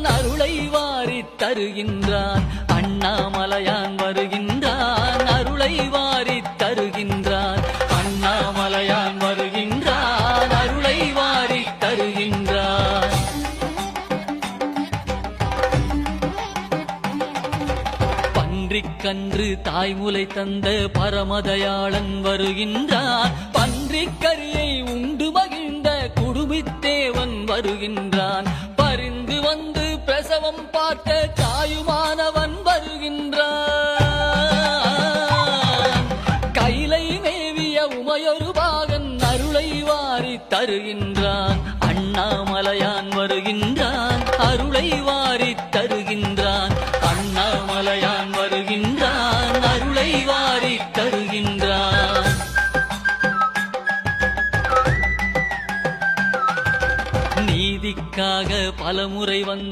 அருளை வாரித் தருகின்றான் அண்ணாமலையான் வருகின்றான் அருளை வாரித் தருகின்றான் அண்ணாமலையான் வருகின்றான் அருளை வாரித் தருகின்றான் பன்றிக்கன்று தாய்முலை தந்த பரமதயாளன் வருகின்றான் பன்றிக்கரியை உண்டு மகிழ்ந்த குடுமித்தேவன் வருகின்றான் பரிந்து வந்து பிரசவம் பார்த்த தாயுமானவன் வருகின்றான் கைலை மேவிய உமையொரு பாகன் அருளை வாரித் தருகின்றான் அண்ணாமலையான் வருகின்றான் அருளை வாரித் தருகின்றான் அண்ணாமலையான் வருகின்றான் அருளை வாரித் தருகின்றான் நீதிக்காக பலமுறை வந்த